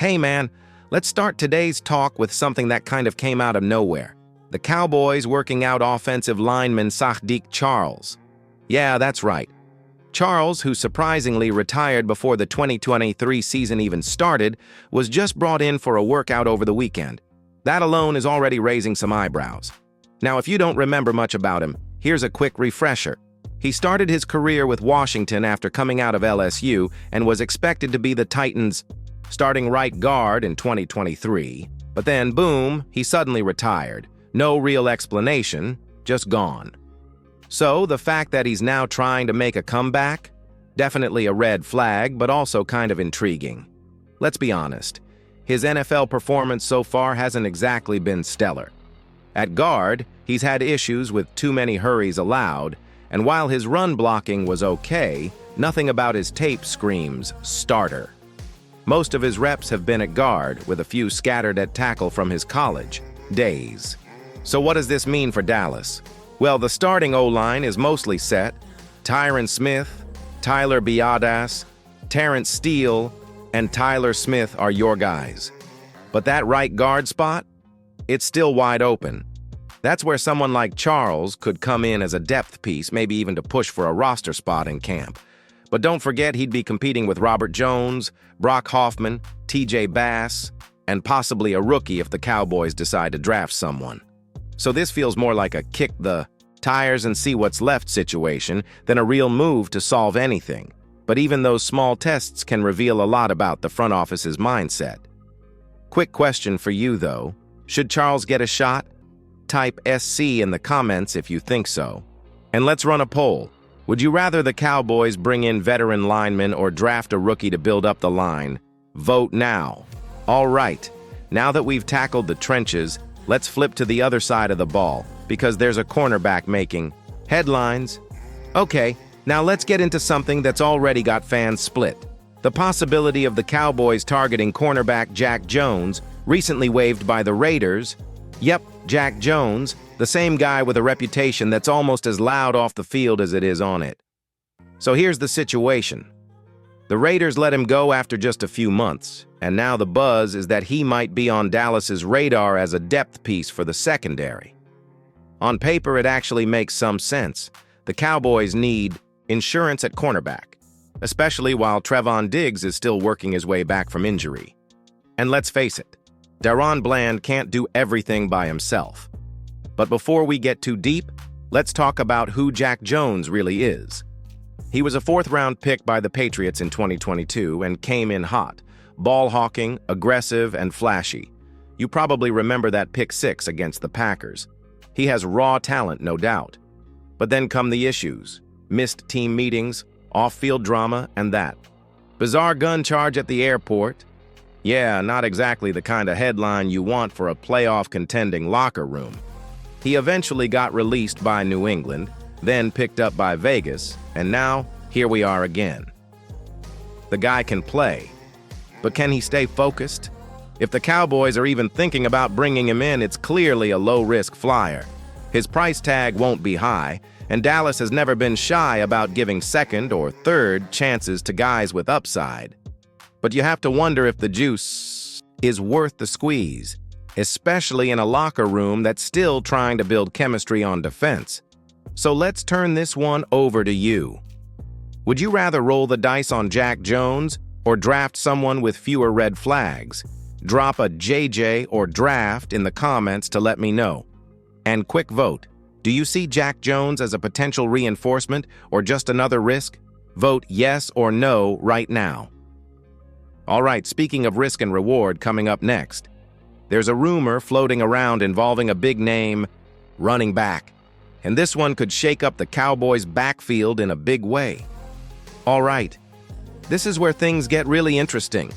Hey man, let's start today's talk with something that kind of came out of nowhere. The Cowboys working out offensive lineman Saahdiq Charles. Yeah, that's right. Charles, who surprisingly retired before the 2023 season even started, was just brought in for a workout over the weekend. That alone is already raising some eyebrows. Now, if you don't remember much about him, here's a quick refresher. He started his career with Washington after coming out of LSU and was expected to be the Titans' starting right guard in 2023. But then, boom, he suddenly retired. No real explanation, just gone. So, the fact that he's now trying to make a comeback? Definitely a red flag, but also kind of intriguing. Let's be honest, his NFL performance so far hasn't exactly been stellar. At guard, he's had issues with too many hurries allowed, and while his run blocking was okay, nothing about his tape screams starter. Most of his reps have been at guard, with a few scattered at tackle from his college days. So what does this mean for Dallas? Well, the starting O-line is mostly set. Tyron Smith, Tyler Biadasz, Terrence Steele, and Tyler Smith are your guys. But that right guard spot? It's still wide open. That's where someone like Charles could come in as a depth piece, maybe even to push for a roster spot in camp. But don't forget he'd be competing with Robert Jones, Brock Hoffman, TJ Bass, and possibly a rookie if the Cowboys decide to draft someone. So this feels more like a kick the tires and see what's left situation than a real move to solve anything. But even those small tests can reveal a lot about the front office's mindset. Quick question for you though. Should Charles get a shot? Type SC in the comments if you think so. And let's run a poll. Would you rather the Cowboys bring in veteran linemen or draft a rookie to build up the line? Vote now. All right, now that we've tackled the trenches, let's flip to the other side of the ball, because there's a cornerback making headlines. Okay, now let's get into something that's already got fans split. The possibility of the Cowboys targeting cornerback Jack Jones, recently waived by the Raiders. Yep, Jack Jones, the same guy with a reputation that's almost as loud off the field as it is on it. So here's the situation. The Raiders let him go after just a few months, and now the buzz is that he might be on Dallas's radar as a depth piece for the secondary. On paper, it actually makes some sense. The Cowboys need insurance at cornerback, especially while Trevon Diggs is still working his way back from injury. And let's face it, Daron Bland can't do everything by himself. But before we get too deep, let's talk about who Jack Jones really is. He was a fourth-round pick by the Patriots in 2022 and came in hot, ball-hawking, aggressive, and flashy. You probably remember that pick 6 against the Packers. He has raw talent, no doubt. But then come the issues. Missed team meetings, off-field drama, and that. Bizarre gun charge at the airport. Yeah, not exactly the kind of headline you want for a playoff-contending locker room. He eventually got released by New England, then picked up by Vegas, and now, here we are again. The guy can play, but can he stay focused? If the Cowboys are even thinking about bringing him in, it's clearly a low-risk flyer. His price tag won't be high, and Dallas has never been shy about giving second or third chances to guys with upside. But you have to wonder if the juice is worth the squeeze, especially in a locker room that's still trying to build chemistry on defense. So let's turn this one over to you. Would you rather roll the dice on Jack Jones or draft someone with fewer red flags? Drop a JJ or draft in the comments to let me know. And quick vote. Do you see Jack Jones as a potential reinforcement or just another risk? Vote yes or no right now. All right, speaking of risk and reward, coming up next, there's a rumor floating around involving a big name running back. And this one could shake up the Cowboys' backfield in a big way. All right, this is where things get really interesting.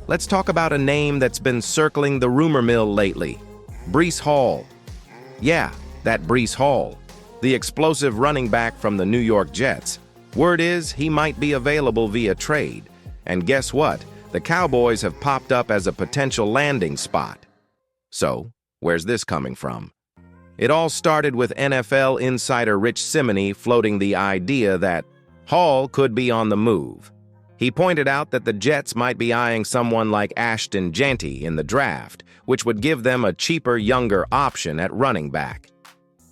Let's talk about a name that's been circling the rumor mill lately. Breece Hall. Yeah, that Breece Hall, the explosive running back from the New York Jets. Word is he might be available via trade. And guess what? The Cowboys have popped up as a potential landing spot. So, where's this coming from? It all started with NFL insider Rich Cimini floating the idea that Hall could be on the move. He pointed out that the Jets might be eyeing someone like Ashton Jeanty in the draft, which would give them a cheaper, younger option at running back.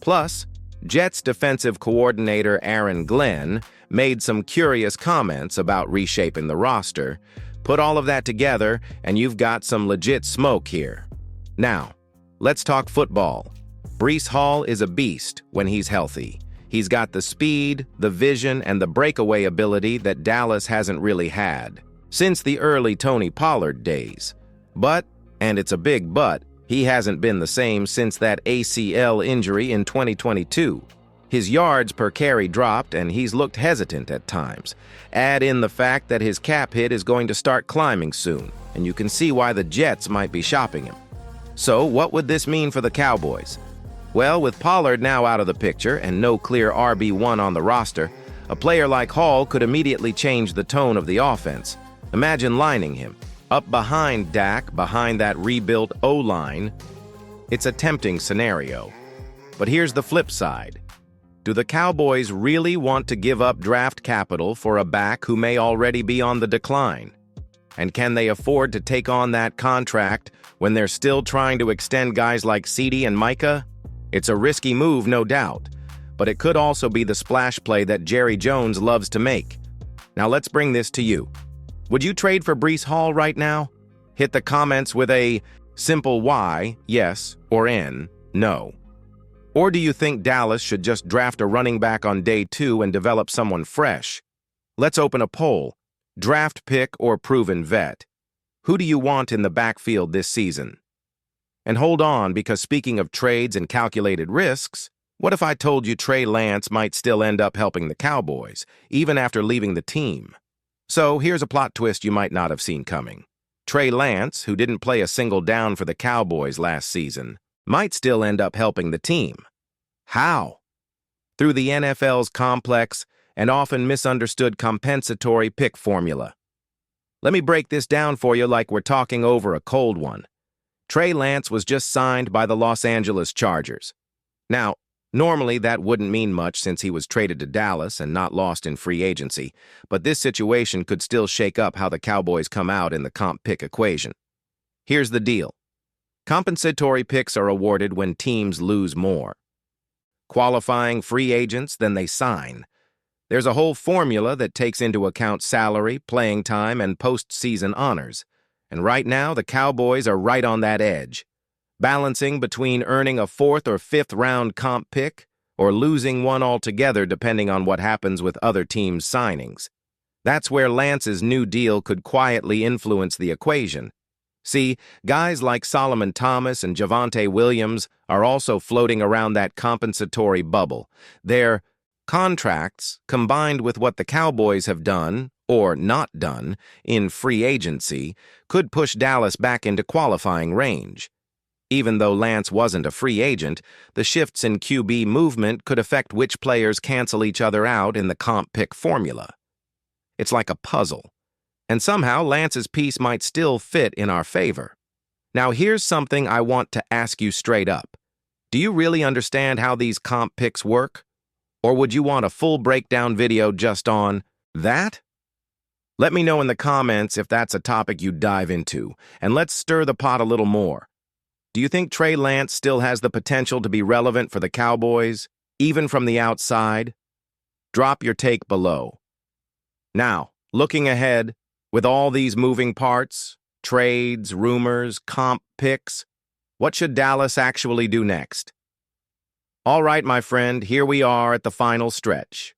Plus, Jets defensive coordinator Aaron Glenn made some curious comments about reshaping the roster. Put all of that together, and you've got some legit smoke here. Now, let's talk football. Breece Hall is a beast when he's healthy. He's got the speed, the vision, and the breakaway ability that Dallas hasn't really had since the early Tony Pollard days. But, and it's a big but, he hasn't been the same since that ACL injury in 2022. His yards per carry dropped, and he's looked hesitant at times. Add in the fact that his cap hit is going to start climbing soon, and you can see why the Jets might be shopping him. So, what would this mean for the Cowboys? Well, with Pollard now out of the picture and no clear RB1 on the roster, a player like Hall could immediately change the tone of the offense. Imagine lining him up behind Dak, behind that rebuilt O-line. It's a tempting scenario. But here's the flip side. Do the Cowboys really want to give up draft capital for a back who may already be on the decline? And can they afford to take on that contract when they're still trying to extend guys like ceedee and Micah? It's a risky move, no doubt, but it could also be the splash play that Jerry Jones loves to make. Now let's bring this to you. Would you trade for Breece Hall right now? Hit the comments with a simple Y, yes, or N, no. Or do you think Dallas should just draft a running back on day 2 and develop someone fresh? Let's open a poll. Draft pick or proven vet? Who do you want in the backfield this season? And hold on, because speaking of trades and calculated risks, what if I told you Trey Lance might still end up helping the Cowboys, even after leaving the team? So here's a plot twist you might not have seen coming. Trey Lance, who didn't play a single down for the Cowboys last season, might still end up helping the team. How? Through the NFL's complex and often misunderstood compensatory pick formula. Let me break this down for you like we're talking over a cold one. Trey Lance was just signed by the Los Angeles Chargers. Now, normally that wouldn't mean much since he was traded to Dallas and not lost in free agency, but this situation could still shake up how the Cowboys come out in the comp pick equation. Here's the deal. Compensatory picks are awarded when teams lose more. Qualifying free agents than they sign. There's a whole formula that takes into account salary, playing time, and postseason honors. And right now, the Cowboys are right on that edge, balancing between earning a 4th or 5th round comp pick or losing one altogether depending on what happens with other teams' signings. That's where Lance's new deal could quietly influence the equation. See, guys like Solomon Thomas and Javonte Williams are also floating around that compensatory bubble. Their contracts, combined with what the Cowboys have done, or not done, in free agency, could push Dallas back into qualifying range. Even though Lance wasn't a free agent, the shifts in QB movement could affect which players cancel each other out in the comp pick formula. It's like a puzzle. And somehow Lance's piece might still fit in our favor. Now here's something I want to ask you straight up. Do you really understand how these comp picks work? Or would you want a full breakdown video just on that? Let me know in the comments if that's a topic you'd dive into, and let's stir the pot a little more. Do you think Trey Lance still has the potential to be relevant for the Cowboys, even from the outside? Drop your take below. Now, looking ahead, with all these moving parts, trades, rumors, comp picks, what should Dallas actually do next? All right, my friend, here we are at the final stretch.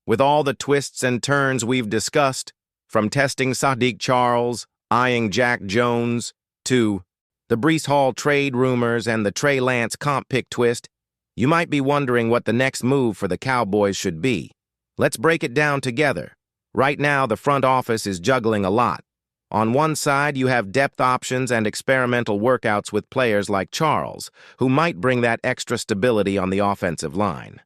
With all the twists and turns we've discussed, from testing Saahdiq Charles, eyeing Jack Jones, to the Breece Hall trade rumors and the Trey Lance comp pick twist, you might be wondering what the next move for the Cowboys should be. Let's break it down together. Right now, the front office is juggling a lot. On one side, you have depth options and experimental workouts with players like Charles, who might bring that extra stability on the offensive line.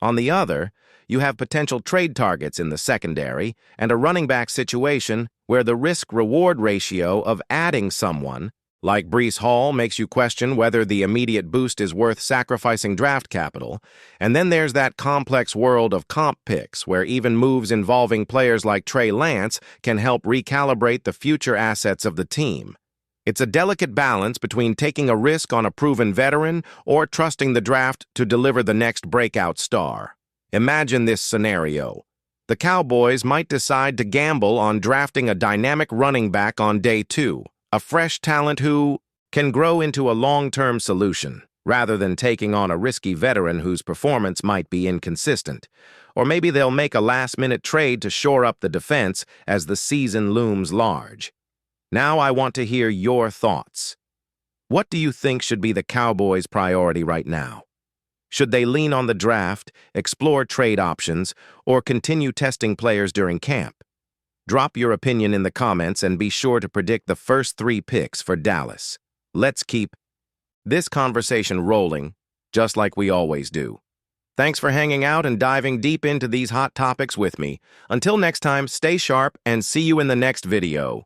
On the other, you have potential trade targets in the secondary and a running back situation where the risk-reward ratio of adding someone Like Breece Hall makes you question whether the immediate boost is worth sacrificing draft capital. And then there's that complex world of comp picks, where even moves involving players like Trey Lance can help recalibrate the future assets of the team. It's a delicate balance between taking a risk on a proven veteran or trusting the draft to deliver the next breakout star. Imagine this scenario. The Cowboys might decide to gamble on drafting a dynamic running back on day 2, a fresh talent who can grow into a long-term solution, rather than taking on a risky veteran whose performance might be inconsistent. Or maybe they'll make a last-minute trade to shore up the defense as the season looms large. Now I want to hear your thoughts. What do you think should be the Cowboys' priority right now? Should they lean on the draft, explore trade options, or continue testing players during camp? Drop your opinion in the comments and be sure to predict the first 3 picks for Dallas. Let's keep this conversation rolling, just like we always do. Thanks for hanging out and diving deep into these hot topics with me. Until next time, stay sharp and see you in the next video.